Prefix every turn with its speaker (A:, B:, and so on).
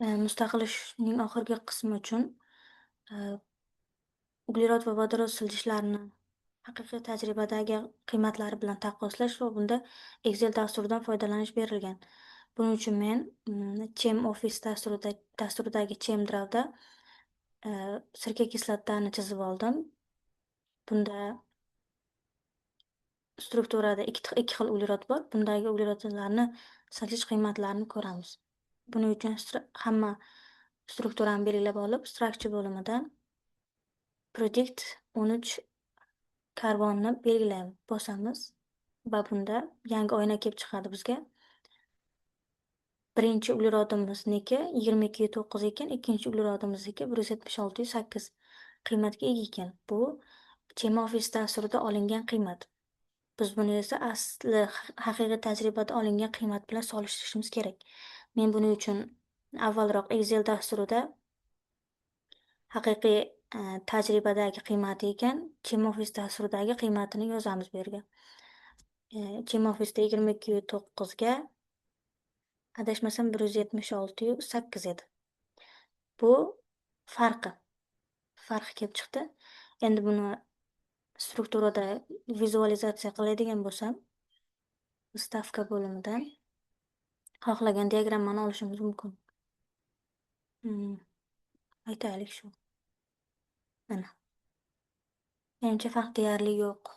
A: Mustaqil ishning oxirgi qismi uchun e, uglerod va vodorod siljishlarini haqiqiy tajribadagi qiymatlari bilan taqqoslash va bunda Excel dasturidan foydalanish berilgan. Buning uchun men Chem Office dasturidagi ChemDraw'da sirka kislotani chizib oldim. Bunda strukturada ikki xil uglerod bor. Bundagi uglerodlarni siljish qiymatlarini ko'ramiz. Buning uchun hamma strukturani belgilab olib, structure bo'limidan predict 13 karbonni belgilaymiz, bosamiz va bunda yangi oyna kelib chiqadi bizga. Birinchi uglerodimizniki 22.9 ekan, ikkinchi uglerodimizniki 176.8 qiymatga ega ekan. Bu ChemOffice dasturida olingan qiymat. Biz buni esa asli haqiqiy tajribada olingan qiymat bilan solishtirishimiz kerak. Men buning uchun avvalroq Excel dasturida haqiqiy tajribadagi qiymati ekan, ChemOffice dasturidagi qiymatini yozamiz bu yerga. ChemOffice'da 22.9 ga adashmasam 176.8 edi. Bu farqi kelib chiqdi. Endi buni strukturada vizualizatsiya qiladigan bo'lsam, stavka bo'limidan xohlagan diagrammani olishimiz mumkin. Aytaylik shu. Mana. Menimcha farq deyarli yo'q.